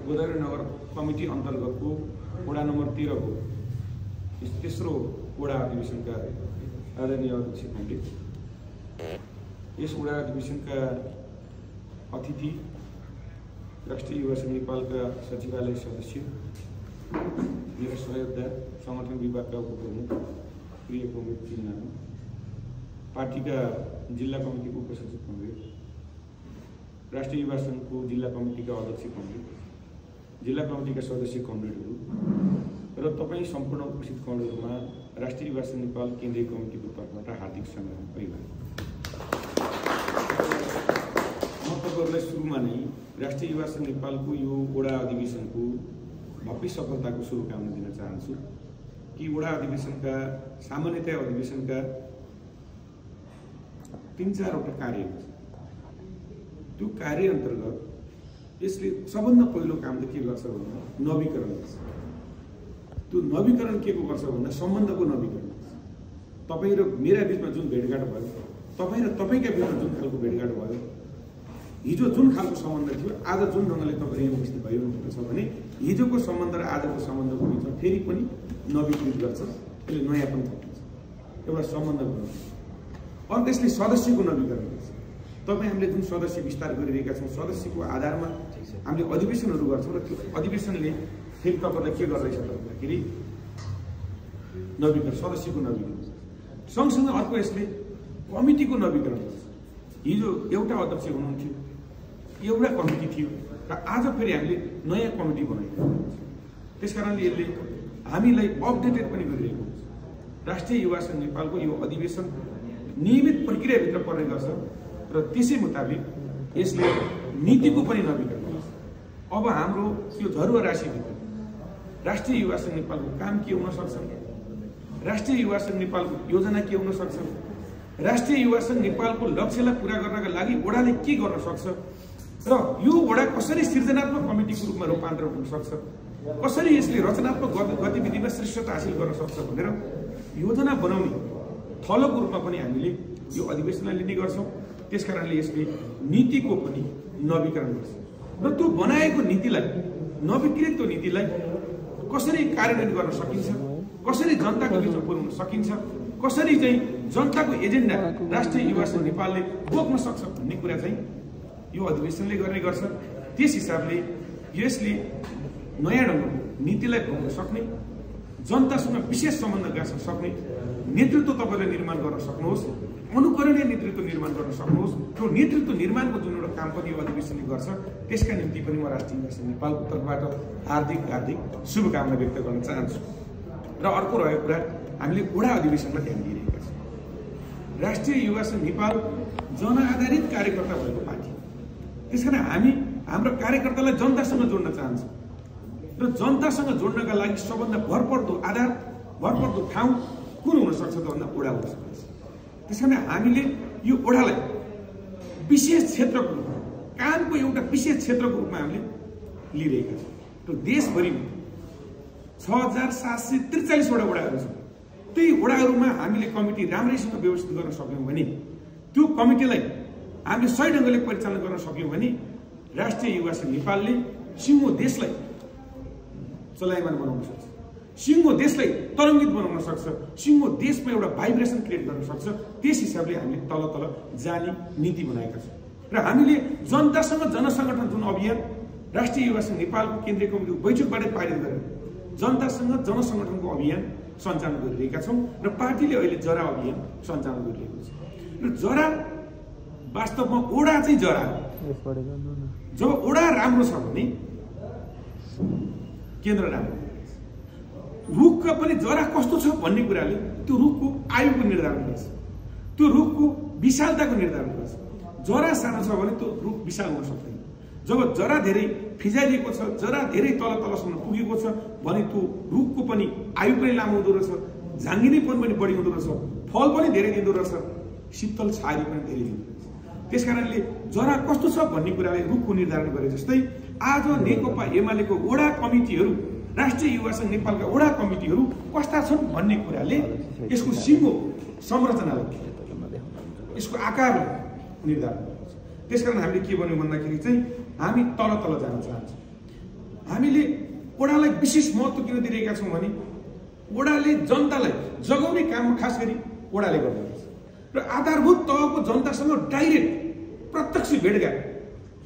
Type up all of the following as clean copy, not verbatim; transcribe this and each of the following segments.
गोदावरी नगर कमिटी अन्तर्गतको वडा नम्बर 13 को तेस्रो वडा अधिवेशनका आदरणीय अध्यक्ष पण्डित, यस वडा अधिवेशनका अतिथि राष्ट्रिय युवा संघ नेपालका सचिवालय सदस्य, मेरा सहयोगदार, संगठन विभागका उपप्रमुख प्रिय कमरेड चिन्नानु, पार्टीका जिल्ला कमिटीको उपसचिव कमरेड, राष्ट्रिय युवा संघको जिल्ला कमिटीका अध्यक्ष कमरेड, जिल्ला कमिटीका सदस्य कमरेडहरू र तपाईँ सम्पूर्ण उपस्थित कमरेडहरूमा राष्ट्रिय युवा संघ नेपाल केन्द्रीय कमिटीको तर्फबाट हार्दिक सम्मान परिवार। म तपाईँहरूलाई सुरुमा नै राष्ट्रिय युवा संघ नेपालको यो वडा अधिवेशनको भव्य सफलताको शुभकामना दिन चाहन्छु कि वडा अधिवेशनका सामान्यतया अधिवेशनका 3-4वटा कार्य हुन्छ। त्यो कार्य अन्तर्गत यसले सबभन्दा पहिलो काम त के गर्छ भन्दा नवीकरण गर्छ। त्यो नवीकरण के को गर्छ भन्दा सम्बन्धको नवीकरण गर्छ। तपाईँ र मेरा बिचमा जुन भेटघाट भयो, तपाईँ र तपाईँका बिचमा जुन खालको भेटघाट भयो, हिजो जुन खालको सम्बन्ध थियो, आज जुन ढङ्गले तपाईँ यहाँ उपस्थित भइरहेको छ भने हिजोको सम्बन्ध र आजको सम्बन्धको बिचमा फेरि पनि नवीकृत गर्छ, यसले नयाँपन थपिन्छ, एउटा सम्बन्ध बनाउँछ। अनि त्यसले सदस्यको नवीकरण गर्छ। तपाईँ हामीले जुन सदस्य विस्तार गरिरहेका छौँ, सदस्यको आधारमा हामीले अधिवेशनहरू गर्छौँ र त्यो अधिवेशनले फेरि तपाईँलाई के गर्दैछ भन्दाखेरि नवीकरण, सदस्यको नवीकरण। सँगसँगै अर्को यसले कमिटीको नवीकरण गर्छ। हिजो एउटा अध्यक्ष हुनुहुन्थ्यो, एउटा कमिटी थियो र आज फेरि हामीले नयाँ कमिटी बनाइरहेको हुन्छ। त्यसकारणले यसले हामीलाई अपडेटेड पनि गरिरहेको हुन्छ। राष्ट्रिय युवा संघ नेपालको यो अधिवेशन नियमित प्रक्रियाभित्र पर्ने गर्छ र त्यसै मुताबिक यसले नीतिको पनि नवीकरण गर्छ। अब हाम्रो यो झरुवा राशिभित्र राष्ट्रिय युवा संघ नेपालको काम के हुन सक्छ, राष्ट्रिय युवा संघ नेपालको योजना के हुन सक्छ, राष्ट्रिय युवा संघ नेपालको लक्ष्यलाई पूरा गर्नका लागि वडाले के गर्न सक्छ र यो वडा कसरी सृजनात्मक कमिटीको रूपमा रूपान्तरण हुन सक्छ, कसरी यसले रचनात्मक गतिविधिमा श्रेष्ठता हासिल गर्न सक्छ भनेर योजना बनाउने थलोको रूपमा पनि हामीले यो अधिवेशनलाई लिने गर्छौँ। त्यसकारणले यसले नीतिको पनि नवीकरण गर्छ र त्यो बनाएको नीतिलाई, नवीकृत त्यो नीतिलाई कसरी कार्यान्वयन गर्न सकिन्छ, कसरी जनताको बिचमा पुर्याउन सकिन्छ, कसरी चाहिँ जनताको एजेन्डा राष्ट्रिय युवा संघ नेपालले बोक्न सक्छ भन्ने कुरा चाहिँ यो अधिवेशनले गर्ने गर्छ। त्यस हिसाबले यसले नयाँ ढङ्गको नीतिलाई बोक्न सक्ने, जनतासँग विशेष सम्बन्ध गाँच्न सक्ने नेतृत्व तपाईँले निर्माण गर्न सक्नुहोस्, अनुकरणीय नेतृत्व निर्माण गर्न सक्नुहोस्। त्यो नेतृत्व निर्माणको जुन एउटा काम पनि यो अधिवेशनले गर्छ, त्यसका निम्ति पनि म राष्ट्रिय युवा संघ नेपालको तर्फबाट हार्दिक शुभकामना व्यक्त गर्न चाहन्छु। र अर्को रहेको कुरा, हामीले वडा अधिवेशनमा ध्यान दिइरहेका छौँ। राष्ट्रिय युवा संघ नेपाल जनआधारित कार्यकर्ता भएको पार्टी, त्यसकारण हामी हाम्रो कार्यकर्तालाई जनतासँग जोड्न चाहन्छौँ र जनतासँग जोड्नका लागि सबभन्दा भरपर्दो आधार, भरपर्दो ठाउँ कुन हुन सक्छ त भन्दा वडा हुन सक्छ। त्यसकारण हामीले यो वडालाई विशेष क्षेत्रको रूपमा, कामको एउटा विशेष क्षेत्रको रूपमा हामीले लिइरहेका छौँ। त्यो देशभरिमा 6743 वटा वडाहरू छन्। त्यही वडाहरूमा हामीले कमिटी राम्रैसँग व्यवस्थित गर्न सक्यौँ भने, त्यो कमिटीलाई हामीले सही ढङ्गले परिचालन गर्न सक्यौँ भने राष्ट्रिय युवा संघ नेपालले सिङ्गो देशलाई चलायमान बनाउन सक्छ, सिङ्गो देशलाई तरङ्गित बनाउन सक्छ, सिङ्गो देशमा एउटा भाइब्रेसन क्रिएट गर्न सक्छ। त्यस हिसाबले हामीले तल जाने नीति बनाएका छौँ र हामीले जनतासँग जनसङ्गठन जुन अभियान राष्ट्रिय युवा संघ नेपालको केन्द्रीय कमिटीको बैठकबाटै पारित गरेर जनतासँग जनसङ्गठनको अभियान सञ्चालन गरिरहेका छौँ र पार्टीले अहिले जरा अभियान सञ्चालन गरिरहेको छ। र जरा वास्तवमा ओडा चाहिँ जरा, जब ओडा राम्रो छ भने केन्द्र राम्रो, रुखका पनि जरा कस्तो छ भन्ने कुराले त्यो रुखको आयुको निर्धारण गर्छ, त्यो रुखको विशालताको निर्धारण गर्छ। जरा सानो छ भने त्यो रुख विशाल हुन सक्दैन। जब जरा धेरै फिजाइदिएको छ, जरा धेरै तलसम्म पुगेको छ भने त्यो रुखको पनि आयु पनि लामो हुँदो रहेछ, झाँगिनेपन पनि बढी हुँदो रहेछ, फल पनि धेरै दिँदो रहेछ, शीतल छाया पनि धेरै दिँदो रहेछ। त्यसकारणले जरा कस्तो छ भन्ने कुराले रुखको निर्धारण गरे जस्तै आज नेकपा एमालेको वडा कमिटीहरू, राष्ट्रिय युवा संघ नेपालका वडा कमिटीहरू कस्ता छन् भन्ने कुराले यसको सिङ्गो संरचनालाई, यसको आकारलाई निर्धारण गर्छ। त्यसकारण हामीले के भन्यौँ भन्दाखेरि चाहिँ हामी तल जान चाहन्छौँ। हामीले वडालाई विशेष महत्त्व किन दिइरहेका छौँ भने वडाले जनतालाई जगाउने काम खास गरी वडाले गर्दछ र आधारभूत तहको जनतासँग डाइरेक्ट प्रत्यक्ष भेटघाट,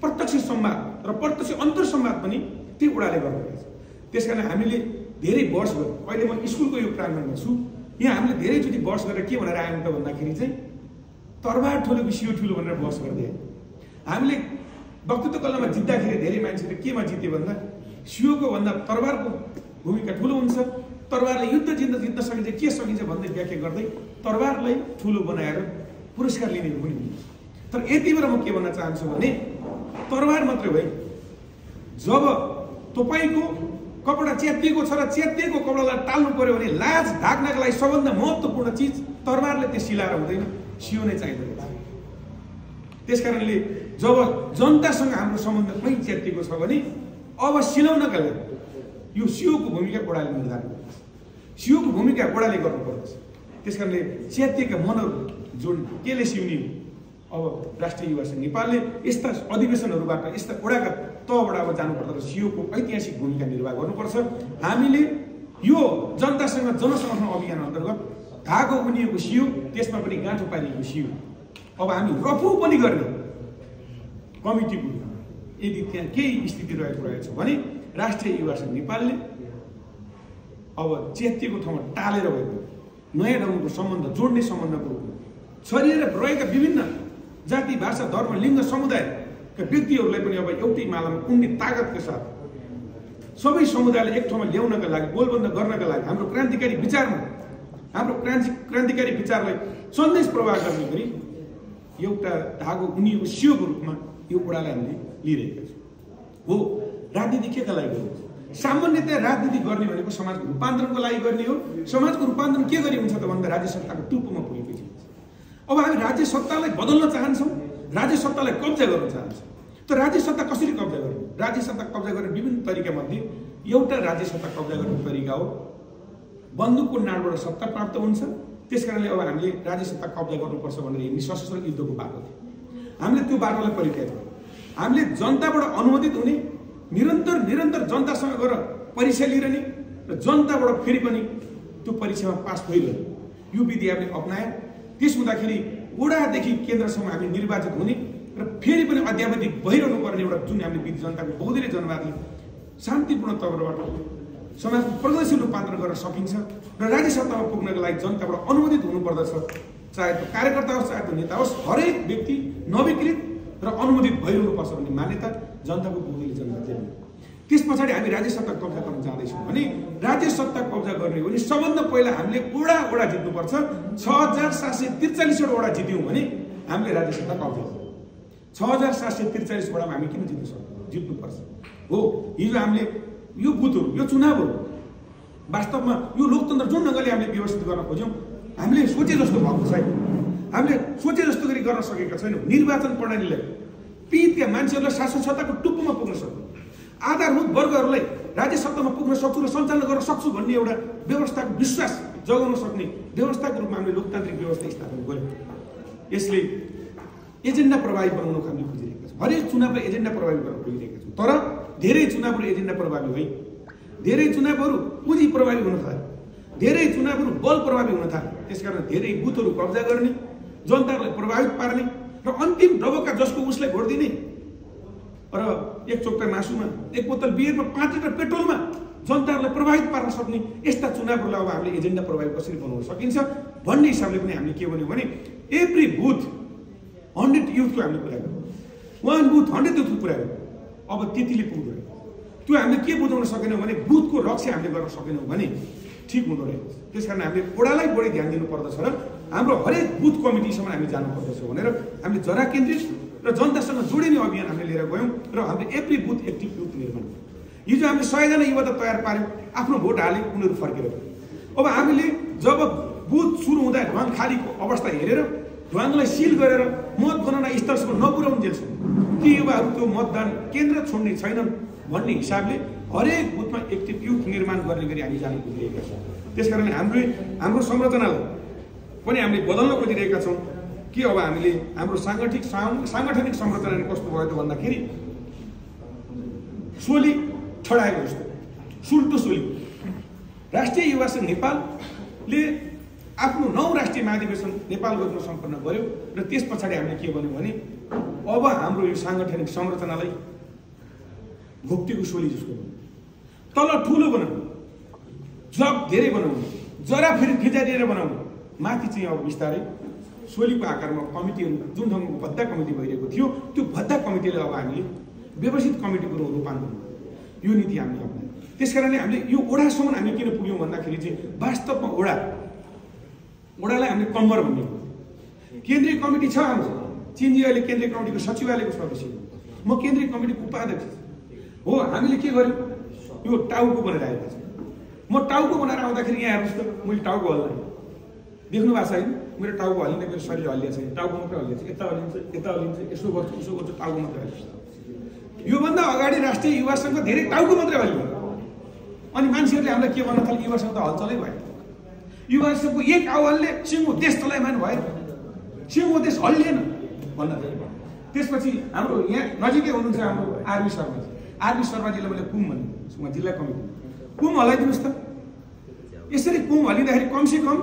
प्रत्यक्ष संवाद र प्रत्यक्ष अन्तर संवाद पनि त्यही वडाले गर्दछ। त्यसकारण हामीले धेरै वर्ष गऱ्यौँ। अहिले म स्कुलको यो प्राङ्गणमा छु, यहाँ हामीले धेरैचोटि वर्ष गरेर के भनेर आयौँ त भन्दाखेरि चाहिँ तरबार ठुलो कि सियो ठुलो भनेर बस गर्दै आयौँ। हामीले वक्तृत्व कलामा जित्दाखेरि धेरै मान्छेले केमा जित्यो भन्दा सियोको भन्दा तरबारको भूमिका ठुलो हुन्छ, तरबारले युद्ध जित्न सकिन्छ, के सकिन्छ भन्दै व्याख्या गर्दै तरबारलाई ठुलो बनाएर पुरस्कार लिने पनि हुन्छ। तर यति बेला म के भन्न चाहन्छु भने तरबार मात्रै होइन, जब तपाईँको कपडा च्यातिएको छ र च्यातिएको कपडालाई टाल्नु पर्यो भने लाज ढाक्नका लागि सबभन्दा महत्त्वपूर्ण चिज तरबारले त्यो सिलाएर हुँदैन, सियो नै चाहिँदो रहेछ। त्यसकारणले जब जनतासँग हाम्रो सम्बन्ध कहीँ च्यातिएको छ भने अब सिलाउनका लागि यो सियोको भूमिका वडाले निर्धारण गर्छ, सियोको भूमिका वडाले गर्नुपर्दछ। त्यसकारणले च्यातिएका मनहरू जोड्ने केले सिउने अब राष्ट्रिय युवा संघ नेपालले यस्ता अधिवेशनहरूबाट यस्ता वडाका तहबाट अब जानुपर्दा सियोको ऐतिहासिक भूमिका निर्वाह गर्नुपर्छ। हामीले यो जनतासँग जनसमर्थन अभियान अन्तर्गत धागो उनिएको सियो, त्यसमा पनि गाँठो पारिएको सियो, अब हामी रफू पनि गर्ने कमिटीको यदि त्यहाँ केही स्थिति रहेको रहेछ भने राष्ट्रिय युवा संघ नेपालले अब च्यातिएको ठाउँमा टालेर भएको नयाँ ढङ्गको सम्बन्ध जोड्ने सम्बन्धको रूपमा छरिएर रहेका विभिन्न जाति, भाषा, धर्म, लिङ्ग, समुदायका व्यक्तिहरूलाई पनि अब एउटै मालामा उन्ने तागतका साथ सबै समुदायलाई एक ठाउँमा ल्याउनका लागि, गोलबन्द गर्नका लागि हाम्रो क्रान्तिकारी विचारलाई सन्देश प्रवाह गर्ने गरी एउटा धागो उनिएको सियोको रूपमा यो वडालाई हामीले लिइरहेका छौँ। हो, राजनीति केका लागि गर्नु? सामान्यतया राजनीति गर्ने भनेको समाजको रूपान्तरणको लागि गर्ने हो। समाजको रूपान्तरण के गरी हुन्छ त भन्दा राज्य सत्ताको टुप्पोमा पुगेपछि अब हामी राज्य सत्तालाई बदल्न चाहन्छौँ, राज्य सत्तालाई कब्जा गर्न चाहन्छौँ। त राज्य सत्ता कसरी कब्जा गर्ने? राज्य सत्ता कब्जा गर्ने विभिन्न तरिका मध्ये एउटा राज्य सत्ता कब्जा गर्ने तरिका हो बन्दुकको नाडबाट सत्ता प्राप्त हुन्छ। त्यसकारणले अब हामीले राज्य सत्ता कब्जा गर्नुपर्छ भनेर हिँड्ने सशस्त्र युद्धको बाटो थियो। हामीले त्यो बाटोलाई परित्याग गर्यौँ। हामीले जनताबाट अनुमोदित हुने, निरन्तर जनतासँग गएर परीक्षा लिइरहने र जनताबाट फेरि पनि त्यो परीक्षामा पास भइरहने यो विधि हामीले अपनायौँ। त्यस हुँदाखेरि वडादेखि केन्द्रसम्म हामी निर्वाचित हुने र फेरि पनि अद्यावधि भइरहनु पर्ने एउटा जुन हामीले विधि जनताको बहुदलीय जनवादले शान्तिपूर्ण तवरबाट समाजको प्रगतिशील रूपान्तरण गर्न सकिन्छ र राज्य सत्तामा पुग्नको लागि जनताबाट अनुमोदित हुनुपर्दछ। चाहे त्यो कार्यकर्ता होस्, चाहे त्यो नेता होस्, हरेक व्यक्ति नवीकृत र अनुमोदित भइरहनुपर्छ भन्ने मान्यता जनताको बहुदलीय जनवादले हो। त्यस पछाडि हामी राज्य सत्ता कब्जा गर्न जाँदैछौँ भने राज्य सत्ता कब्जा गर्ने हो भने सबभन्दा पहिला हामीले वडा जित्नुपर्छ। 6743 वटा जित्यौँ भने हामीले राज्य सत्ता कब्जा गर्छौँ। 6743 वडामा हामी किन जित्नुपर्छ? हो, हिजो हामीले यो बुथहरू, यो चुनावहरू वास्तवमा यो लोकतन्त्र जुन ढङ्गले हामीले व्यवस्थित गर्न खोज्यौँ हामीले सोचे जस्तो भएको छैन। हामीले सोचे जस्तो गरी गर्न सकेका छैनौँ। निर्वाचन प्रणालीलाई पीडितका मान्छेहरूलाई शासन सत्ताको टुप्पोमा पुग्न सक्छौँ, आधारभूत वर्गहरूलाई राज्य सत्तामा पुग्न सक्छु र सञ्चालन गर्न सक्छु भन्ने एउटा व्यवस्थाको विश्वास जगाउन सक्ने व्यवस्थाको रूपमा हामीले लोकतान्त्रिक व्यवस्था स्थापना गर्यौँ। यसले एजेन्डा प्रभावी बनाउन हामीले खोजिरहेका छौँ। हरेक चुनावलाई एजेन्डा प्रभावी गर्न खोजिरहेका छौँ। तर धेरै चुनावहरू एजेन्डा प्रभावी होइन, धेरै चुनावहरू पुँजी प्रभावी हुन थाल्यो, धेरै चुनावहरू बल प्रभावी हुन थाल्यो। त्यसकारण धेरै बुथहरू कब्जा गर्ने, जनतालाई प्रभावित पार्ने र अन्तिम दबका जसको उसलाई भोट दिने र एक चोक्टा मासुमा, एक बोतल बियरमा, 5 लिटर पेट्रोलमा जनताहरूलाई प्रभावित पार्न सक्ने यस्ता चुनावहरूलाई अब हामीले एजेन्डा प्रभावी कसरी बनाउन सकिन्छ भन्ने हिसाबले पनि हामीले के भन्यौँ भने एभ्री बुथ 100 युथको हामीले कुरा गर्यौँ। 1 बुथ 100 युथको कुरा गर्यौँ। अब त्यतिले पुग्दैन। त्यो हामीले के बुझाउन सकेनौँ भने बुथको रक्षा हामीले गर्न सकेनौँ भने ठिक हुँदो रहेछ। त्यसकारण हामीले वडालाई बढी ध्यान दिनुपर्दछ र हाम्रो हरेक बुथ कमिटीसम्म हामी जानुपर्दछ भनेर हामीले जरा केन्द्रित र जनतासँग जोडिने अभियान हामीले लिएर गयौँ र हामीले एभ्री बुथ एक्टिभ युथ निर्माण गर्यौँ। हिजो हामीले 100 जना युवा त तयार पार्यौँ, आफ्नो भोट हाले, उनीहरू फर्केर गयो। अब हामीले जब बुथ सुरु हुँदा ढुवाङ खालीको अवस्था हेरेर ढुवाङलाई सिल गरेर मत गणना स्थलसम्म नपुर्याउन्जेलसम्म ती युवाहरू त्यो मतदान केन्द्र छोड्ने छैनन् भन्ने हिसाबले हरेक बुथमा एक्टिभ युथ निर्माण गर्ने गरी हामी जान खोजिरहेका छौँ। त्यसकारणले हाम्रो संरचनालाई पनि हामीले बदल्न खोजिरहेका छौँ कि अब हामीले हाम्रो साङ्गठनिक संरचना कस्तो भयो त भन्दाखेरि सोली छडाएको जस्तो सुल्टो सोली। राष्ट्रिय युवा संघ नेपालले आफ्नो 9 राष्ट्रिय महाधिवेशन नेपालगञ्जमा सम्पन्न गर्यो र त्यस पछाडि हामीले के भन्यौँ भने अब हाम्रो यो सांगठनिक संरचनालाई घोप्टीको सोली जस्तो तल ठुलो बनाउनु, जग धेरै बनाउनु, जरा फेरि फिजारिएर बनाउनु, माथि चाहिँ अब बिस्तारै सोलीको आकारमा कमिटीहरू जुन ढङ्गको भद्दा कमिटी भइरहेको थियो त्यो भद्दा कमिटीले अब हामीले व्यवस्थित कमिटीको रूपान्तरण यो नीति हामीले अप्नायौँ। त्यसकारणले हामीले यो ओडासम्म हामी किन पुग्यौँ भन्दाखेरि चाहिँ वास्तवमा ओडालाई हामीले कम्मर भन्ने केन्द्रीय कमिटी छ हाम्रो। चिनजी अहिले केन्द्रीय कमिटीको सचिवालयको सदस्य हो, म केन्द्रीय कमिटीको उपाध्यक्ष हो। हामीले के गर्यौँ यो टाउको बनाएर आएको छ। म टाउको बनाएर आउँदाखेरि यहाँ हेर्नुहोस् त मैले टाउको हल्लाएँ, देख्नु भएको छ होइन? मेरो टाउको हल्लिँदा मेरो शरीर हल्लिएको छैन, टाउको मात्रै हल्लिएको छ। यता हल्लिन्छ यसो गर्छु उसो गर्छु, टाउको मात्रै हल्लिन्छ। योभन्दा अगाडि राष्ट्रिय युवा संघ धेरै टाउको मात्रै हल्लियो अनि मान्छेहरूले हामीलाई के भन्न थाल्यो युवा संघ त हलचलै भयो। युवा संघको एक आह्वानले सिङ्गो देश चलायमान भयो, सिङ्गो देश हल्लिएन भन्न थाल्यो। त्यसपछि हाम्रो यहाँ नजिकै हुनुहुन्छ हाम्रो आरबी शर्माजी। आरबी शर्माजीलाई मैले कुम भन्ने उहाँ जिल्ला कमिटी कुम हल्लाइदिनुहोस् त। यसरी कुम हल्लिँदाखेरि कमसे कम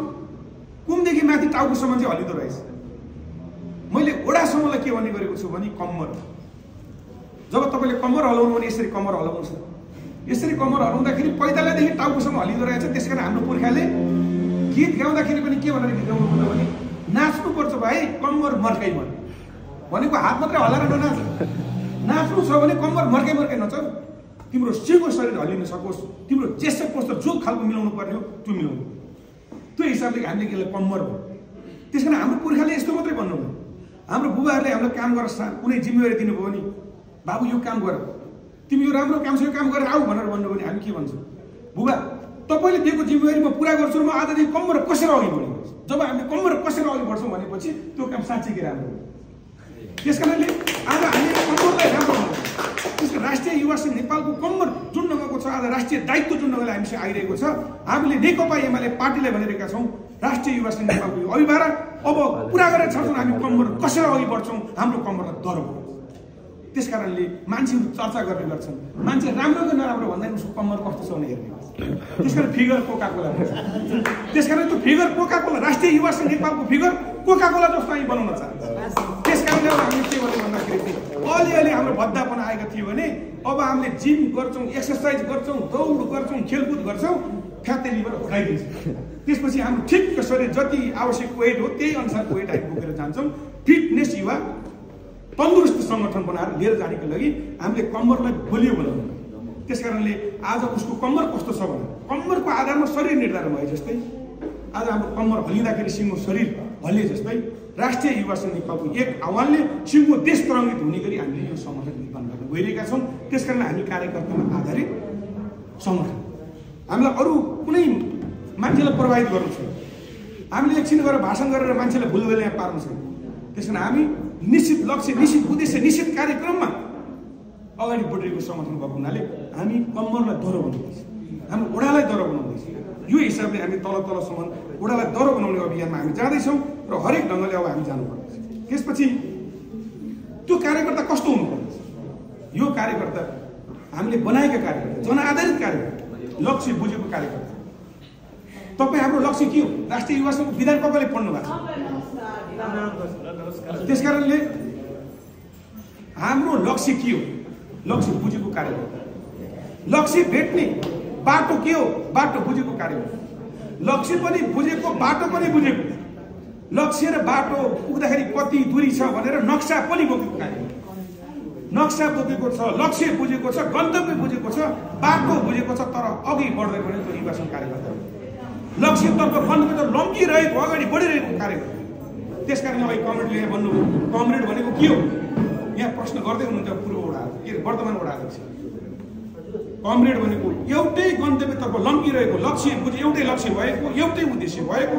कुमदेखि माथि टाउकोसम्म चाहिँ हल्लिँदो रहेछ। मैले ओडासम्मलाई के भन्ने गरेको छु भने कम्मर। जब तपाईँले कम्मर हल्लाउनु भने यसरी कम्मर हल्लाउनुहोस्। यसरी कम्मर हल्लाउँदाखेरि पैतालादेखि टाउकोसम्म हल्लिँदो रहेछ। त्यसकारण हाम्रो पुर्खाले गीत गाउँदाखेरि पनि के भनेर गीत गाउनु पर्छ भने नाच्नुपर्छ भाइ कम्मर मर्काइ मन भनेको हात मात्रै हल्लाएर ननाच। नाच्नु छ भने कम्मर मर्काइ नच, तिम्रो सिङ्गो शरीर हल्लिन सकोस्, तिम्रो जेसो पोस्टर जो खालको मिलाउनु पर्ने हो त्यो मिलाउनु। त्यो हिसाबले हामीले यसलाई कम्मर भयो। त्यस कारण हाम्रो पुर्खाले यस्तो मात्रै भन्नु भयो। हाम्रो बुबाहरूले हामीलाई काम गरेर कुनै जिम्मेवारी दिनुभयो भने बाबु यो काम गर, तिमी यो राम्रो काम छ यो काम गरेर आऊ भनेर भन्नुभयो भने हामी के भन्छौँ? बुबा तपाईँले दिएको जिम्मेवारी म पुरा गर्छु र म आजदेखि कम्मर कसेर अघि बढ्नु। जब हामीले कम्मर कसेर अघि बढ्छौँ भनेपछि त्यो काम साँच्चै राम्रो हो। त्यस कारणले आज हामीले कम्मरलाई राम्रो बनाउँछौँ। त्यसको राष्ट्रिय युवा संघ नेपालको कम्मर जुन ढङ्गको छ, आज राष्ट्रिय दायित्व जुन ढङ्गले हामीसँग आइरहेको छ, हामीले नेकपा एमाले पार्टीलाई भनिरहेका छौँ राष्ट्रिय युवा संघ नेपालको यो अभिभावक अब पुरा गरेर छौँ, हामी कम्मर कसेर अघि बढ्छौँ, हाम्रो कम्मरलाई दह्रो हो। त्यस कारणले मान्छेहरू चर्चा गर्ने गर्छन्, मान्छे राम्रो कि नराम्रो भन्दा उसको कम्मर कस्तो छ भने हेर्ने। त्यस कारण फिगर कोकाकोला, त्यस कारण त्यो फिगर कोकाकोला राष्ट्रिय युवा संघ नेपालको फिगर कोकाकोला जस्तो हामी बनाउन चाहन्छ। त्यस कारणले हामीले के गर्छौँ भन्दाखेरि अलिअलि हाम्रो भद्दापन आएको थियो भने अब हामीले जिम गर्छौँ, एक्सर्साइज गर्छौँ, दौड गर्छौँ, खेलकुद गर्छौँ, फ्याटी लिभर हटाइदिन्छौँ। त्यसपछि हाम्रो ठिक्क शरीर जति आवश्यक वेट हो त्यही अनुसारको वेट हामी बोकेर जान्छौँ। फिटनेस युवा तन्दुरुस्त सङ्गठन बनाएर लिएर जानेको लागि हामीले कम्मरलाई बलियो बनाउनु। त्यस कारणले आज उसको कम्मर कस्तो छ भने कम्मरको आधारमा शरीर निर्धारण भए जस्तै आज हाम्रो कम्मर हल्लिँदाखेरि सिङ्गो शरीर हल्लिए जस्तै राष्ट्रिय युवा संघ नेपालको एक आह्वानले सिङ्गो देश तरङ्गित हुने गरी हामीले यो सङ्गठन निर्माण गर्न गइरहेका छौँ। त्यस कारण हामी कार्यकर्तामा आधारित सङ्गठन, हामीलाई अरू कुनै मान्छेलाई प्रभावित गर्नु छैन, हामीले एकछिन गरेर भाषण गरेर मान्छेलाई भुलभुलैया पार्नु छैन। त्यस कारण हामी निश्चित लक्ष्य, निश्चित उद्देश्य, निश्चित कार्यक्रममा अगाडि बढेको सङ्गठन भएको हुनाले हामी कम्मरलाई दह्रो बनाउँदैछौँ, हाम्रो ओडालाई दह्रो बनाउँदैछौँ। यो हिसाबले हामी तलसम्म ओडालाई दह्रो बनाउने अभियानमा हामी जाँदैछौँ र हरेक ढङ्गले अब हामी जानुपर्नेछ। त्यसपछि त्यो कार्यकर्ता कस्तो हुनुपर्नेछ? यो कार्यकर्ता हामीले बनाएका कार्यकर्ता, जनआधारित कार्यकर्ता, लक्ष्य बुझेको कार्यकर्ता। तपाईँ हाम्रो लक्ष्य के हो? राष्ट्रिय युवा संघको विधान कपाले पढ्नु भएको छ। त्यस कारणले हाम्रो लक्ष्य के हो? लक्ष्य बुझेको कार्यकर्ता। लक्ष्य भेट्ने बाटो के हो? बाटो बुझेको कार्यकर्ता। लक्ष्य पनि बुझेको, बाटो पनि बुझेको, लक्ष्य र बाटो पुग्दाखेरि कति दूरी छ भनेर नक्सा पनि बोकेको कार्यकर्ता। नक्सा बोकेको छ, लक्ष्य बुझेको छ, गन्तव्य बुझेको छ, बाटो बुझेको छ, तर अघि बढ्दै भने त्यो युवा संघ कार्यकर्ता। लक्ष्यतर्फ गन्तव्य लम्किरहेको, अगाडि बढिरहेको कार्यकर्ता। त्यस कारण अब कमरेडले यहाँ भन्नुभयो कमरेड भनेको के हो? यहाँ प्रश्न गर्दै हुनुहुन्छ पूर्व वडा के वर्तमान वडा अध्यक्ष। कमरेड भनेको एउटै गन्तव्यतर्फ लम्किरहेको, लक्ष्य बुझे एउटै लक्ष्य भएको, एउटै उद्देश्य भएको,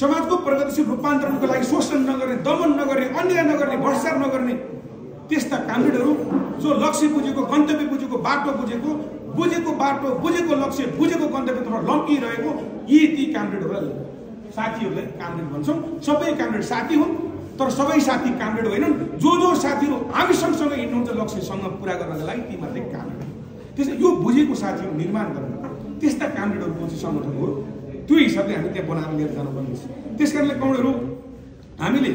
समाजको प्रगतिशील रूपान्तरणको लागि शोषण नगर्ने, दमन नगर्ने, अन्याय नगर्ने, भ्रष्टाचार नगर्ने त्यस्ता कमरेडहरू जो लक्ष्य बुझेको, गन्तव्य बुझेको, बाटो बुझेको, बुझेको बाटो, बुझेको लक्ष्य, बुझेको गन्तव्यतर्फ लम्किरहेको यी ती कमरेडहरूलाई साथीहरूलाई कामरेड भन्छौँ। सबै कामरेड साथी हुन्, तर सबै साथी कामरेड होइनन्। जो साथीहरू हामी सँगसँगै हिँड्नुहुन्छ लक्ष्यसँग पुरा गर्नका लागि ती मात्रै कामरेड। त्यसैले यो बुझेको साथीहरू निर्माण गर्न त्यस्ता क्यान्डिडेटहरूको चाहिँ सङ्गठन हो। त्यो हिसाबले हामी त्यहाँ बनाएर लिएर जानुपर्ने छ। त्यस कारणले कमरेडहरू हामीले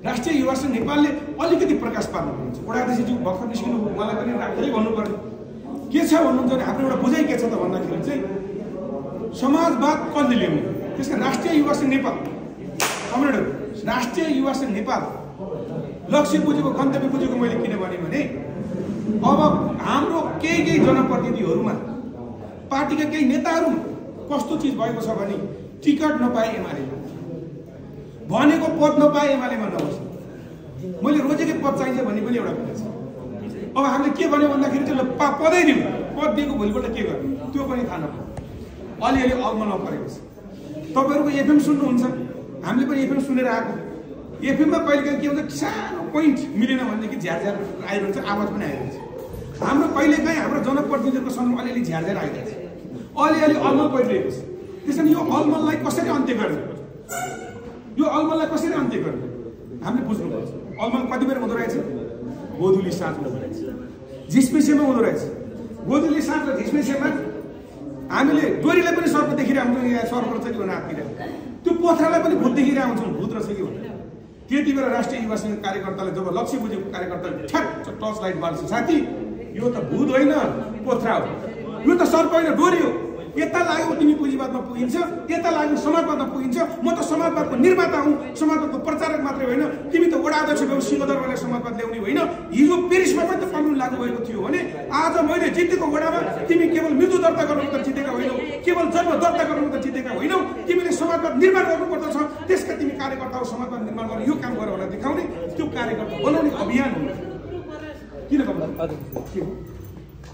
राष्ट्रिय युवा सङ्घ नेपालले अलिकति प्रकाश पार्नुपर्ने छ। वडा अध्यक्षज्यू भर्खर निस्किनु उहाँलाई पनि राख्दै भन्नुपर्ने के छ भन्नुहुन्छ भने हाम्रो एउटा बुझाइ के छ त भन्दाखेरि चाहिँ समाजवाद कसले ल्याउने। त्यस कारण राष्ट्रिय युवा सङ्घ नेपाल कमरेडहरू राष्ट्रिय युवा सङ्घ नेपाल लक्ष्य बुझेको गन्तव्य बुझेको मैले किन भने अब हाम्रो केही जनप्रतिनिधिहरूमा पार्टीका केही नेताहरूमा कस्तो चिज भएको छ भने टिकट नपाए एमालेमा भनेको पद नपाए एमालेमा नबस्छ। मैले रोजेकै पद चाहिन्छ भन्ने पनि एउटा कुरा छ। अब हामीले के भन्यो भन्दाखेरि चाहिँ पदै दिउँ पद दिएको भोलिपल्ट के गर्ने त्यो पनि थाहा नपायो। अलिअलि अलमलमा परेको छ। तपाईँहरूको एफएम सुन्नुहुन्छ, हामीले पनि एफएम सुनेर आएको। एफएममा कहिलेकाहीँ के हुन्छ सानो पोइन्ट मिलेन भनेदेखि झ्यारझ्यार आइरहन्छ, आवाज पनि आइरहन्छ। हाम्रो कहिलेकाहीँ हाम्रो जनप्रतिनिधिहरूको सन्दर्भमा अलिअलि झ्यारझ्यार आइरहेको छ, अलिअलि अलमल परिरहेको छ। त्यसैले यो अलमललाई कसरी अन्त्य गर्ने, यो अलमललाई कसरी अन्त्य गर्ने हामीले बुझ्नुपर्छ। अलमल कति बेर हुँदो रहेछ, गोधुली साँझ हुँदो रहेछ, झिसमिसेमा हुँदो रहेछ। गोधुली साँझ र झिसमिसेमा हामीले डोरीलाई पनि सर्प देखिरहेको हुन्छौँ, यहाँ सर्प रहेछ कि भनेर आत्तिरहेको, त्यो पोथ्रालाई पनि भूत देखिरहेको हुन्छौँ, भूत रहेछ कि भनेर। त्यति बेला राष्ट्रिय युवा सङ्घ कार्यकर्ताले जब लक्ष्य बुझेको कार्यकर्ताले ठ्याक्क टर्च लाइट बाल्छ, साथी यो त भूत होइन पोथ्रा हो, यो त सर्प होइन डोरी हो। यता लाग्यो तिमी पुँजीवादमा पुगिन्छ, यता लाग्यो समाजवादमा पुगिन्छ। म त समाजवादको निर्माता हुँ, समाजवादको प्रचारक मात्रै होइन। तिमी त वडा अध्यक्ष भयौ सिंहदरबारलाई समाजवाद ल्याउने होइन। हिजो पेरिसमा पनि त कानुन लागू भएको थियो भने आज मैले जितेको वडामा तिमी केवल मृत्यु दर्ता गर्नु मात्र जितेका होइनौ, केवल जन्म दर्ता गर्नु मात्र जितेका होइनौ। तिमीले समाजवाद निर्माण गर्नुपर्दछ। त्यसका तिमी कार्यकर्ताहरू समाजवाद निर्माण गर्ने यो काम गर भनेर देखाउने त्यो कार्यकर्ता बनाउने अभियान हो। किन के हो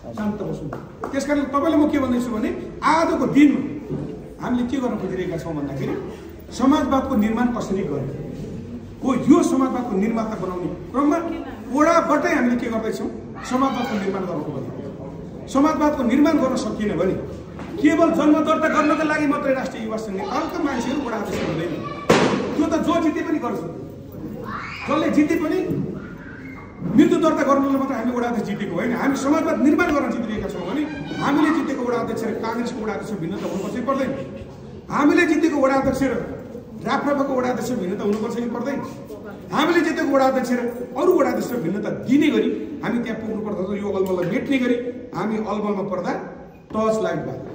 शान्त बस्नु। त्यस कारण तपाईँलाई म के भन्दैछु भने आजको दिनमा हामीले के गर्न खोजिरहेका छौँ भन्दाखेरि समाजवादको निर्माण कसरी गर्ने हो। यो समाजवादको निर्माता बनाउने क्रममा वडाबाटै हामीले के गर्दैछौँ, समाजवादको निर्माण गर्नुपर्छ। समाजवादको निर्माण गर्न सकिएन भने केवल जन्म दर्ता गर्नको लागि मात्रै राष्ट्रिय युवा सङ्घ नेपालका मान्छेहरू वडा अध्यक्ष हुँदैन। त्यो त जो जिते पनि गर्छ, जसले जिते पनि मृत्यु दर्ता गर्नुलाई मात्र हामीले वडा अध्यक्ष जितेको होइन। हामी समाजवाद निर्माण गर्न जितिरहेका छौँ भने हामीले जितेको वडा अध्यक्ष र काङ्ग्रेसको वडा अध्यक्ष भिन्नता हुनुपर्छ कि पर्दैन? हामीले जितेको वडा अध्यक्ष र राप्रपाको वडा अध्यक्ष भिन्नता हुनुपर्छ कि पर्दैन? हामीले जितेको वडा अध्यक्ष र अरू वडा अध्यक्ष भिन्नता दिने गरी हामी त्यहाँ पुग्नुपर्छ। यो अलमललाई मेट्ने गरी हामी अलमलमा पर्दा टर्च लाइट बाल्दा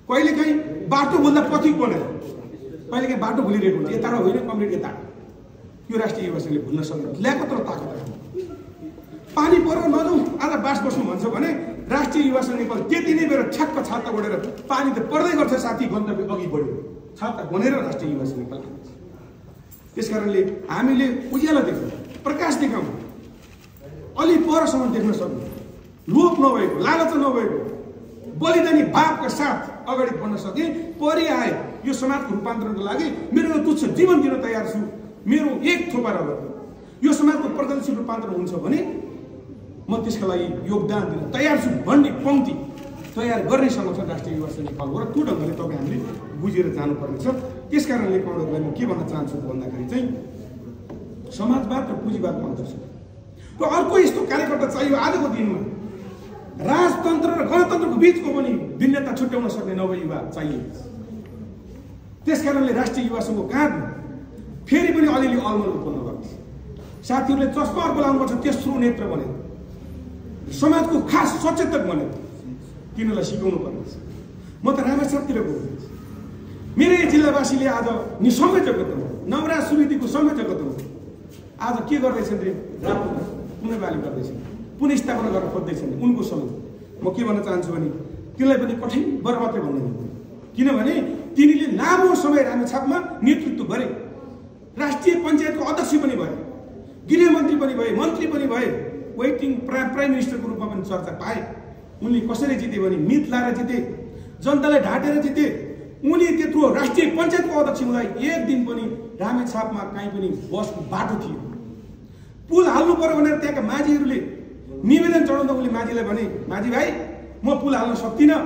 कहिलेकाहीँ बाटो बोल्दा पथिक बनेर कहिलेकाहीँ बाटो भुलिरहेको हुन्छ, यताबाट होइन कम्प्लिट यता। यो राष्ट्रिय युवा सङ्घले भुल्न सक्दैन, ल्याएको तर ताकत। पानी परेर नजाउँ आज बास बस्नु भन्छ भने राष्ट्रिय युवा सङ्घ नेपाल त्यति नै बेर ठ्याक्क छाता ओढेर पानी त पर्दै गर्छ साथी, गन्तव्य अघि बढ्यो छाता बनेर राष्ट्रिय युवा सङ्घ नेपाल। त्यस कारणले हामीले उज्यालो देख्यौँ, प्रकाश देखाउँ, अलि परसम्म देख्न सक्नु, लोभ नभएको, लालच नभएको, बलिदानी भावका साथ अगाडि बढ्न सके। परि आए यो समाजको रूपान्तरणको लागि मेरो यो तुच्छ जीवन दिन तयार छु, मेरो एक थोपा रगत यो समाजको प्रगतिशील रूपान्तरण हुन्छ भने म त्यसका लागि योगदान दिन तयार छु भन्ने पङ्क्ति तयार गर्ने संगठन राष्ट्रिय युवा सङ्घ नेपाल हो। र त्यो ढङ्गले तपाईँ हामीले बुझेर जानुपर्ने छ। त्यस कारणले कमरेडलाई म के भन्न चाहन्छु भन्दाखेरि चाहिँ समाजवाद र पुँजीवादमा अन्तर छ। र अर्को यस्तो कार्यकर्ता चाहियो आजको दिनमा, राजतन्त्र र गणतन्त्रको बिचको पनि भिन्नता छुट्याउन सक्ने नवयुवा चाहियो। त्यस कारणले राष्ट्रिय युवा सङ्घको काँधमा फेरि पनि अलिअलि अलमल उत्पन्न गर्छ। साथीहरूले चस्मा बोलाउनुपर्छ, तेस्रो नेत्र बनेर समाजको खास सचेतक बनेर तिनीहरूलाई सिकाउनु पर्ने छ। म त रामेछापतिर गएको मेरै जिल्लावासीले आज निसंयोजक नवरा समितिको संयोजक आज के गर्दैछन् रे, पुनर्बाली गर्दैछन्, पुनर्स्थापना गर्न खोज्दैछन् उनको समय। म के भन्न चाहन्छु भने त्यसलाई पनि कठिन बर मात्रै भन्नु, किनभने तिनीले लामो समय रामेछापमा नेतृत्व गरे, राष्ट्रिय पञ्चायतको अध्यक्ष पनि भए, गृहमन्त्री पनि भए, मन्त्री पनि भए, वेटिङ प्राइम मिनिस्टरको रूपमा पनि चर्चा पाए। उनले कसरी जिते भने मित लाएर जिते, जनतालाई ढाँटेर जिते। उनी त्यत्रो राष्ट्रिय पञ्चायतको अध्यक्ष हुँदा एक दिन पनि रामेछापमा कहीँ पनि बसको बाटो थियो, पुल हाल्नु पर्यो भनेर त्यहाँका माझीहरूले निवेदन चढाउँदा उनले माझीलाई भने, माझी भाइ म पुल हाल्न सक्दिनँ,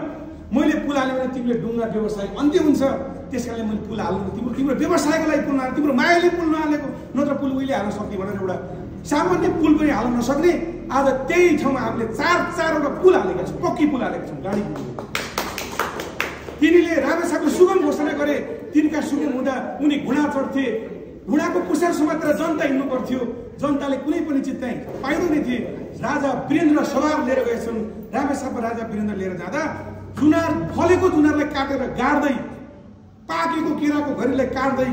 मैले पुल हाल्यो भने तिमीले डुङ्गा व्यवसाय अन्त्य हुन्छ, त्यस कारणले मैले पुल हाल्नु, तिम्रो व्यवसायको लागि पुल नहाले, तिम्रो मायाले पुल नहालेको, नत्र पुल उहिले हाल्न सक्ने भनेर एउटा सामान्य पुल पनि हाल्न नसक्ने आज त्यही ठाउँमा हामीले चारवटा पुल हालेका छौँ, पक्की पुल हालेका छौँ गाडी पुल। तिनीले रामेछापले सुगम घोषणा गरे, तिनका सुगम हुँदा उनी घुँडा चढ्थे, घुँडाको पुसार समातेर जनता हिँड्नु पर्थ्यो, जनताले कुनै पनि चिज चाहिँ पाइँदैन थिए। राजा वीरेन्द्र सवार लिएर गएछन्, रामेछापमा राजा वीरेन्द्र लिएर जाँदा जुनार फलेको जुनारलाई काटेर गाड्दै, पाकेको केराको घरीलाई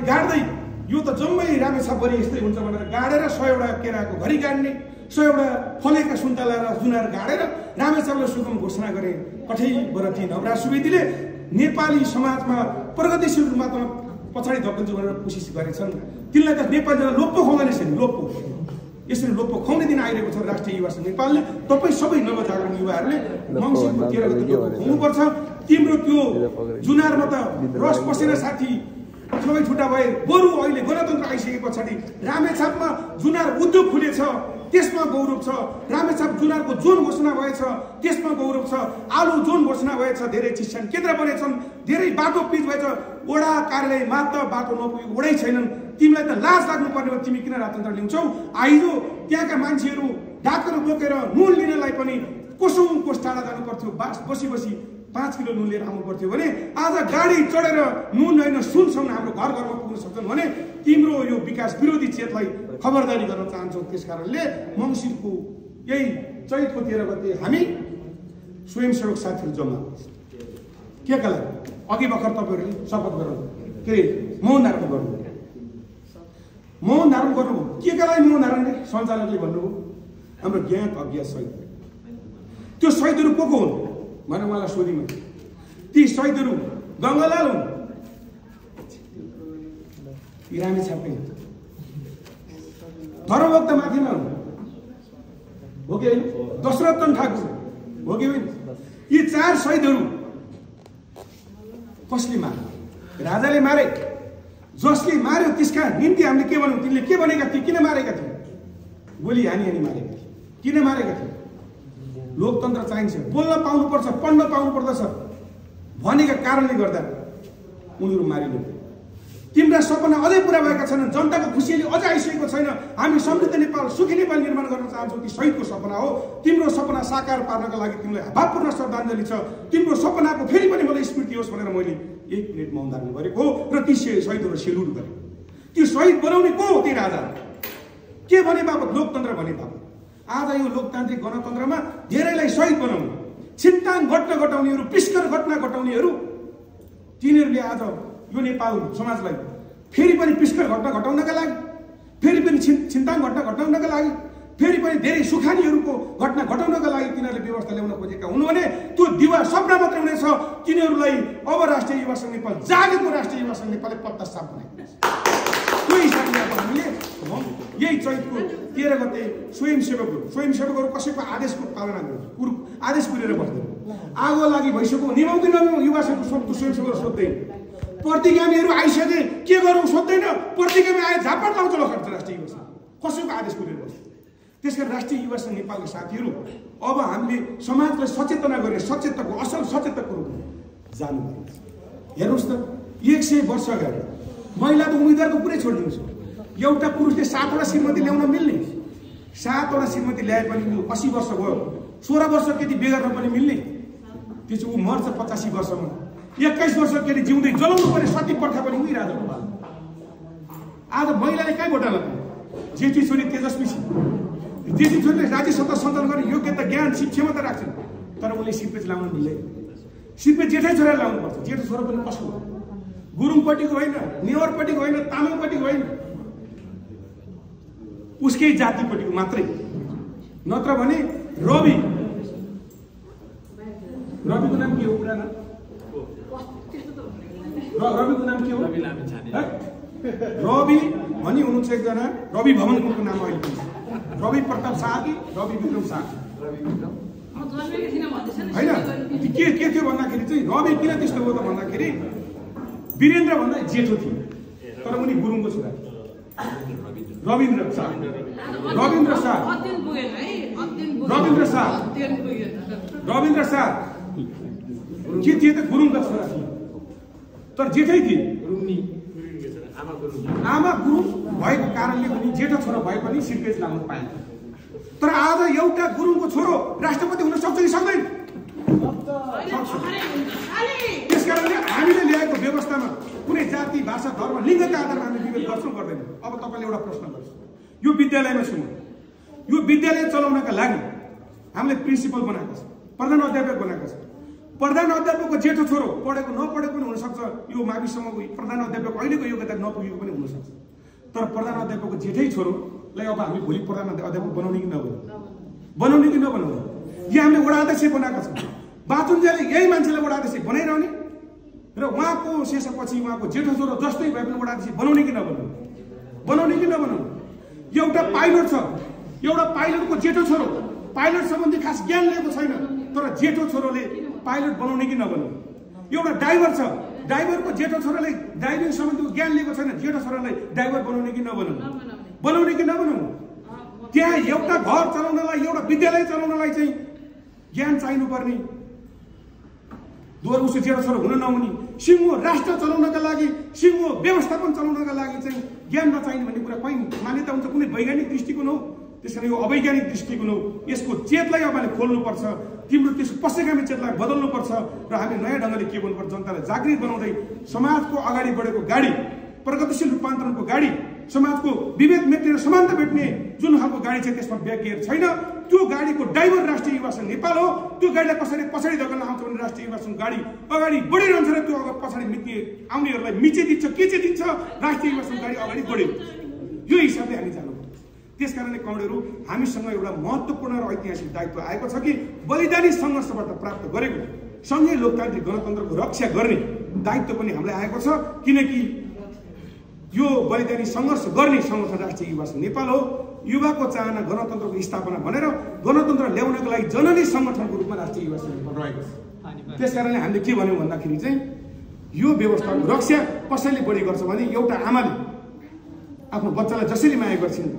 गाड्दै यो त जम्मै रामेछापभरि यस्तै हुन्छ भनेर गाडेर 100 वटा केराको घरी गाड्ने, 100 वटा फलेका सुन्तला र जुनार गाडेर रामेछापले सुगम घोषणा गरे। कठैबाट ती नवराज सुवेदीले नेपाली समाजमा प्रगतिशील रूपमा पछाडि धकेल्छु भनेर कोसिस गरेछन्। तिनलाई त नेपालीमा लोप्पो खुवाउने छैन, लोप्पो यसरी लोप्पो खुवाउने दिन आइरहेको छ राष्ट्रिय युवा सङ्घ नेपालले। तपाईँ सबै नवजागरण युवाहरूले मङ्सिरको 13 गते खुवाउनुपर्छ। तिम्रो त्यो जुनारमा त रस पसेन साथी, सबै छुट्टा भए। बरु अहिले गणतन्त्र आइसके पछाडि रामेछापमा जुनार उद्योग खुलेछ, त्यसमा गौरव छ। रामेछाप जुनारको जोन घोषणा भएछ, त्यसमा गौरव छ। आलु जोन घोषणा भएछ, धेरै चिस्यान केन्द्र बनेछन्, धेरै बाटो पिच भएछ। वडा कार्यालय मात्र बाटो नपुगी वडै छैनन्। तिमीलाई त लाज लाग्नु पर्ने हो, तिमी किन राजतन्त्र ल्याउँछौ? आइजो त्यहाँका मान्छेहरू डाक्टर बोकेर नुन लिनलाई पनि कोसौँ कोस टाढा जानु पर्थ्यो, बसी 5 किलो नुन लिएर आउनु पर्थ्यो भने आज गाडी चढेर नुन होइन सुनसम्म हाम्रो घर घरमा पुग्न सक्छन् भने तिम्रो यो विकास विरोधी चेतलाई खबरदारी गर्न चाहन्छौँ। त्यस कारणले मङ्सिरको यही चैतको 13 गते हामी स्वयंसेवक साथीहरू जम्मा के का लागि अघि भर्खर तपाईँहरूले शपथ गराउनु के मौन धारण गर्नु, मौन धारण गर्नुभयो। के का लागि मौन धारण सञ्चालकले भन्नुभयो? हाम्रो ज्ञात अज्ञात शहीद, त्यो शहीदहरू को हुन् भनेर उहाँलाई सोधिमा ती शहीदहरू गङ्गालाल हुन्, ती रामेछापकै धर्मभक्त माथिमा हुन् हो कि होइन? दशरथ ठाकुर हो कि होइन? यी 4 शहीदहरू कसले मारे? राजाले मारे। जसले मार्यो त्यसका निम्ति हामीले के भन्यौँ? तिनले के भनेका थिए? किन मारेका थिए? गोली हानी मारेका थिए। किन मारेका थिए? लोकतन्त्र चाहिन्छ, बोल्न पाउनुपर्छ, पढ्न पाउनु पर्दछ भनेका कारणले गर्दा उनीहरू मारिनु। तिम्रा सपना अझै पुरा भएका छैनन्, जनताको खुसीले अझ आइसकेको छैन। हामी समृद्ध नेपाल, सुखी नेपाल निर्माण गर्न चाहन्छौँ। ती शहीदको सपना हो। तिम्रो सपना साकार पार्नका लागि तिमीलाई भावपूर्ण श्रद्धाञ्जली छ। तिम्रो सपनाको फेरि पनि मलाई स्मृति होस् भनेर मैले 1 मिनट मौन धारण गरेको हो र ती शहीदहरू सेल्युट गरेँ। त्यो शहीद बनाउने को हो? ती राजा के भने बापत? लोकतन्त्र भने बापत। आज यो लोकतान्त्रिक गणतन्त्रमा धेरैलाई शहीद बनाउने, छिन्ताङ घटना घटाउनेहरू, पिस्कर घटना घटाउनेहरू, तिनीहरूले आज यो नेपाल समाजलाई फेरि पनि पिस्कर घटना घटाउनका लागि, फेरि पनि छिन्ताङ घटना घटाउनका लागि, फेरि पनि धेरै सुखानीहरूको घटना घटाउनका लागि तिनीहरूले व्यवस्था ल्याउन खोजेका हुन् भने त्यो दिवा सपना मात्र हुनेछ। तिनीहरूलाई अब राष्ट्रिय युवा सङ्घ नेपाल, जागेको राष्ट्रिय युवा सङ्घ नेपालले पत्ता साफ बनाइदिनेछ। त्यो हिसाबले अब हामीले यही चैतको 13 गते स्वयंसेवकहरू कसैको आदेशको पालना गर्छ, आदेश पुरेर बस्दैन। आगो लागि भइसक्यो, निभाउ कि ननिभाउ युवा स्वयंसेवकहरू सोध्दैन। प्रतिगामीहरू आइसके के गरौँ सोध्दैन। प्रतिगामी आए झापट लाउँछ लखट राष्ट्रिय युवा सङ्घ, कसैको आदेश पुरेर बस्छ। त्यसकारण राष्ट्रिय युवा सङ्घ नेपालका साथीहरू अब हामीले समाजलाई सचेतना गर्ने, सचेतको असल सचेतको रूपमा जानुपर्छ। हेर्नुहोस् त, 100 वर्ष अगाडि महिला त उम्मेदवारको पुरै छोडिदिन्छ। एउटा पुरुषले 7 वटा श्रीमती ल्याउन मिल्ने, 7 वटा श्रीमती ल्याए पनि 80 वर्ष भयो, 16 वर्ष केटी बेगर्न पनि मिल्ने। त्यो चाहिँ ऊ मर्छ 85 वर्षमा। 21 वर्ष केटी जिउँदै जलाउनु पर्ने सती प्रथा पनि उही राजाको पाल। आज महिलाले कहीँ भोट हाल्नु? जेठी छोरी तेजस्वी छिन्, जेठी छोरीले राज्य सत्ता सञ्चालन गर्ने योग्यता, ज्ञान, क्षमता राख्छन्, तर उसले सिरपेच लाउन मिल्दैन। सिरपेच जेठै छोराले लाउनुपर्छ। जेठो छोरा पनि कसको? गुरुङपट्टिको होइन, नेवारपट्टिको होइन, तामाङपट्टिको होइन, उसकै जातिपट्टिको मात्रै। नत्र भने रविको नाम के हो? पुरानो रविको नाम के हो? रवि भनी हुनुहुन्छ एकजना, रवि भवनको नाम अहिले पनि रवि प्रताप शाह कि रवि विक्रम शाह होइन। के थियो भन्दाखेरि चाहिँ रवि किन त्यस्तो हो त भन्दाखेरि वीरेन्द्र भन्दा जेठो थियो, तर उनी गुरुङको छोरा। रविन्द्र शाह के थिए त? गुरुङका छोरा थिए, तर जेठै थिए। आमा गुरुङ भएको कारणले उनी जेठो छोरा भए पनि सिरपेज लाउन पाएन। तर आज एउटा गुरुङको छोरो राष्ट्रपति हुन सक्छ कि सक्दैन? त्यसकारणले हामीले ल्याएको व्यवस्थामा कुनै जाति भाषा धर्म लिङ्गका आधारमा हामी विभेद गर्छौँ गर्दैन? अब तपाईँले एउटा प्रश्न गर्छु, यो विद्यालयमा सुन्नु, यो विद्यालय चलाउनका लागि हामीले प्रिन्सिपल बनाएको छ, प्रधान अध्यापक बनाएको छ। प्रधान अध्यापकको जेठो छोरो पढेको नपढेको पनि हुनसक्छ, यो माविसम्मको प्रधान अध्यापक अहिलेको योग्यता नपुगेको पनि हुनसक्छ। तर प्रधान अध्यापकको जेठै छोरोलाई अब हामी भोलि प्रधान अध्यापक बनाउने कि बनाउने कि नबनाउने? यहाँ हामीले वडा अध्यक्ष बनाएका छौँ, बाचुन्जेले यही मान्छेलाई वडा अध्यक्ष बनाइरहने र उहाँको शेषपछि उहाँको जेठो छोरो जस्तै भए पनि वडा अध्यक्ष बनाउने कि नबनाउने? एउटा पाइलट छ, एउटा पाइलटको जेठो छोरो पाइलट सम्बन्धी खास ज्ञान लिएको छैन, तर जेठो छोरोले पाइलट बनाउने कि नबनाउने? एउटा ड्राइभर छ, ड्राइभरको जेठो छोराले ड्राइभिङ सम्बन्धीको ज्ञान लिएको छैन, जेठो छोरालाई ड्राइभर बनाउने कि नबनाउने? त्यहाँ एउटा घर चलाउनलाई, एउटा विद्यालय चलाउनलाई चाहिँ ज्ञान चाहिनुपर्ने, उसको जेठो छोरो हुन नहुने, सिङ्गो राष्ट्र चलाउनका लागि, सिङ्गो व्यवस्थापन चलाउनका लागि चाहिँ ज्ञान नचाहिने भन्ने कुरा कहीँ मान्यता हुन्छ? कुनै वैज्ञानिक दृष्टिकोण हो? त्यसकारण यो अवैज्ञानिक दृष्टिकोण हो। यसको चेतलाई अब हामीले खोल्नुपर्छ, तिम्रो त्यसको पश्चिगामी चेतलाई बदल्नुपर्छ र हामी नयाँ ढङ्गले के गर्नुपर्छ, जनतालाई जागृत बनाउँदै समाजको अगाडि बढेको गाडी, प्रगतिशील रूपान्तरणको गाडी, समाजको विभेद मेट्ने र समानता भेट्ने जुन खालको गाडी छ त्यसमा ब्याकेर छैन, त्यो गाडीको ड्राइभर राष्ट्रिय युवा संघ नेपाल हो। त्यो गाडीलाई कसरी पछाडि धकेल्न आउँछ भने राष्ट्रिय युवा संघ गाडी अगाडि बढिरहन्छ र त्यो पछाडि आउनेहरूलाई मिचेदिन्छ, केचेदिन्छ, राष्ट्रिय युवा संघ गाडी अगाडि बढ्यो। यो हिसाबले हामी जानु। त्यसकारणले कमरेडहरू, हामीसँग एउटा महत्त्वपूर्ण र ऐतिहासिक दायित्व आएको छ कि बलिदानी सङ्घर्षबाट प्राप्त गरेको सङ्घीय लोकतान्त्रिक गणतन्त्रको रक्षा गर्ने दायित्व पनि हामीलाई आएको छ, किनकि यो बलिदानी सङ्घर्ष गर्ने सङ्गठन राष्ट्रिय युवा संघ नेपाल हो। युवाको चाहना गणतन्त्रको स्थापना भनेर गणतन्त्र ल्याउनको लागि जननी सङ्गठनको रूपमा राष्ट्रिय युवा संघ नेपाल रहेको छ। त्यसकारणले हामीले के भन्यौँ भन्दाखेरि चाहिँ यो व्यवस्थाको रक्षा कसैले बढी गर्छ भने एउटा आमाले आफ्नो बच्चालाई जसरी माया गर्छिन्,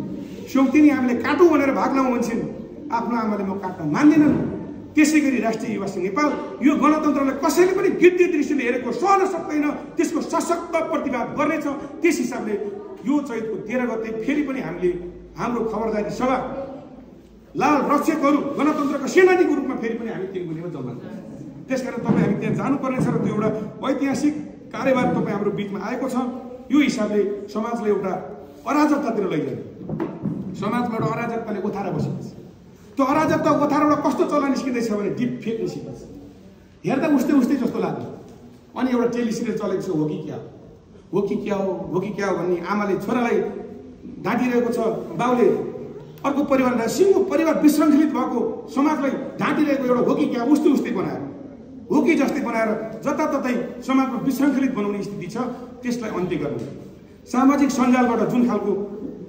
स्यौतिनी हामीले काटौँ भनेर भाग लाउँ भन्छन्, आफ्नो आमाले म काट्न मान्दिनन्। त्यसै गरी राष्ट्रिय युवा संघ नेपाल यो गणतन्त्रलाई कसैले पनि गिद्धे दृष्टिले हेरेको सहन सक्दैन, त्यसको सशक्त प्रतिवाद गर्नेछ। त्यस हिसाबले यो चैतको 13 गते फेरि पनि हामीले हाम्रो खबरदारी सभा लाल रक्षकहरू गणतन्त्रको सेनानीको रूपमा फेरि पनि हामी तिनगुलीमा जम्मा गर्छौँ। त्यसकारण तपाईँ हामी त्यहाँ जानुपर्नेछ र त्यो एउटा ऐतिहासिक कार्यभार तपाईँ हाम्रो बिचमा आएको छ। यो हिसाबले समाजलाई एउटा अराजकतातिर लैजाने, समाजमा एउटा अराजकताले ओथारा बसेको छ। त्यो अराजकता ओथाराबाट कस्तो चल्ला निस्किँदैछ भने डिप फेक निस्किन्छ, हेर्दा उस्तै जस्तो लाग्छ। अनि एउटा टेलिसिरियल चलेको छ, हो कि क्या हो भन्ने आमाले छोरालाई ढाँटिरहेको छ, बाउले अर्को परिवारलाई, सिङ्गो परिवार विसङ्गठित भएको समाजलाई ढाँटिरहेको एउटा हो कि क्या उस्तै बनाएर, हो कि जस्तै बनाएर जताततै समाजमा विसङ्गठित बनाउने स्थिति छ। त्यसलाई अन्त्य गर्नु, सामाजिक सञ्जालबाट जुन खालको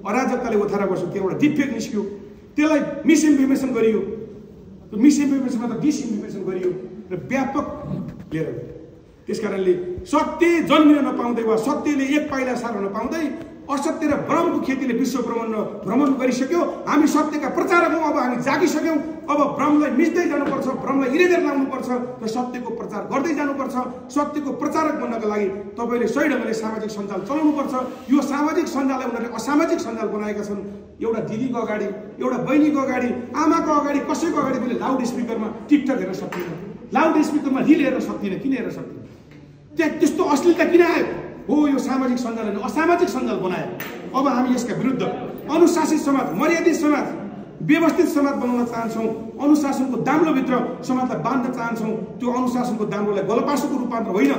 अराजकताले ओथारा बस्यो त्यो एउटा डिफेक्ट निस्क्यो, त्यसलाई मिसइन्फर्मेसन गरियो, त्यो मिसइन्फर्मेसनमा त डिसइन्फर्मेसन गरियो र व्यापक लिएर गयो। त्यसकारणले सत्य जन्मिन नपाउँदै वा सत्यले एक पाइला सार्न नपाउँदै असत्य र भ्रमको खेतीले विश्व भ्रमण गरिसक्यो। हामी सत्यका प्रचारक हौँ, अब हामी जागिसक्यौँ। अब भ्रमलाई मिच्दै जानुपर्छ, भ्रमलाई इरेजर लाउनुपर्छ र सत्यको प्रचार गर्दै जानुपर्छ। सत्यको प्रचारक बन्नका लागि तपाईँले सही ढङ्गले सामाजिक सञ्जाल चलाउनुपर्छ। यो सामाजिक सञ्जाललाई उनीहरूले असामाजिक सञ्जाल बनाएका छन्। एउटा दिदीको अगाडि, एउटा बहिनीको अगाडि, आमाको अगाडि, कसैको अगाडि पनि लाउड स्पिकरमा टिकटक हेर्न सक्दिनँ, लाउड स्पिकरमा रिल हेर्न सक्दिनँ। किन हेर्न सक्दिनँ? त्यस्तो अश्लीलता किन आयो? हो, यो सामाजिक सञ्जालले असामाजिक सञ्जाल बनायो। अब हामी यसका विरुद्ध अनुशासित समाज, मर्यादित समाज, व्यवस्थित समाज बनाउन चाहन्छौँ। अनुशासनको दाम्लोभित्र समाजलाई बाँध्न चाहन्छौँ। त्यो अनुशासनको दाम्लोलाई गलपासोको रूपान्तर होइन।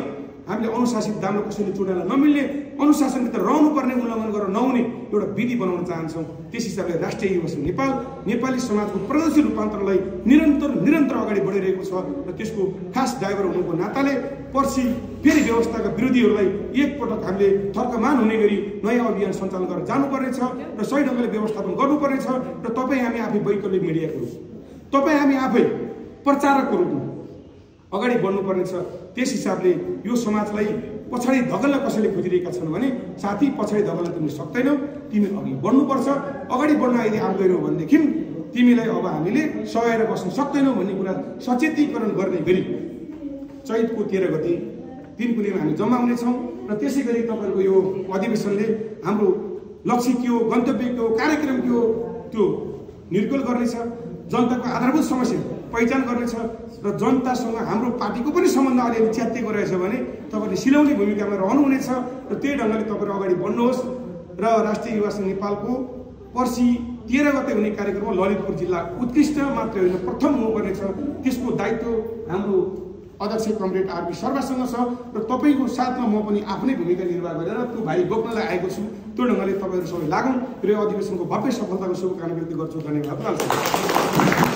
हामीले अनुशासित दाम्लो कसैले चुडाउन नमिल्ने, अनुशासनभित्र रहनुपर्ने, उल्लङ्घन गरेर नहुने एउटा विधि बनाउन चाहन्छौँ। त्यस हिसाबले राष्ट्रिय युवा संघ नेपाल नेपाली समाजको प्रगतिशील रूपान्तरणलाई निरन्तर अगाडि बढिरहेको छ र त्यसको खास ड्राइभर हुनुको नाताले पर्सि फेरि व्यवस्थाका विरोधीहरूलाई एकपटक हामीले थर्कमान हुने गरी नयाँ अभियान सञ्चालन गरेर जानुपर्नेछ र सही ढङ्गले व्यवस्थापन गर्नुपर्नेछ। र तपाईँ हामी आफै वैकल्पिक मिडियाको रूप, तपाईँ हामी आफै प्रचारकको रूपमा अगाडि बढ्नुपर्नेछ। त्यस हिसाबले यो समाजलाई पछाडि धकेल्न कसैले खोजिरहेका छन् भने साथी, पछाडि धकेल्न तिमी सक्दैनौ, तिमी अघि बढ्नुपर्छ। अगाडि बढ्न यदि आउँदैनौ भनेदेखि तिमीलाई अब हामीले सहेर बस्न सक्दैनौ भन्ने कुरा सचेतीकरण गर्ने गरी चैतको 13 गते तिनकुलेमा हामी जम्मा हुनेछौँ। र त्यसै गरी तपाईँहरूको यो अधिवेशनले हाम्रो लक्ष्य के हो, गन्तव्य के हो, कार्यक्रम के हो, त्यो निर्कुल गर्नेछ, जनताको आधारभूत समस्या पहिचान गर्नेछ र जनतासँग हाम्रो पार्टीको पनि सम्बन्ध अलिअलि च्यातिएको रहेछ भने तपाईँले सिलाउने भूमिकामा रहनुहुनेछ र त्यही ढङ्गले तपाईँहरू अगाडि बढ्नुहोस् र राष्ट्रिय युवा सङ्घ नेपालको पर्सि 13 गते हुने कार्यक्रममा ललितपुर जिल्ला उत्कृष्ट मात्र होइन प्रथम हुनुपर्नेछ। त्यसको दायित्व हाम्रो अध्यक्ष कमरेड आरपी शर्मासँग छ र तपाईँको साथमा म पनि आफ्नै भूमिका निर्वाह गरेर त्यो भाइ बोक्नलाई आएको छु। त्यो ढङ्गले तपाईँहरू सबै लागौँ र यो अधिवेशनको भव्य सफलताको शुभकामना व्यक्त गर्छु। धन्यवाद।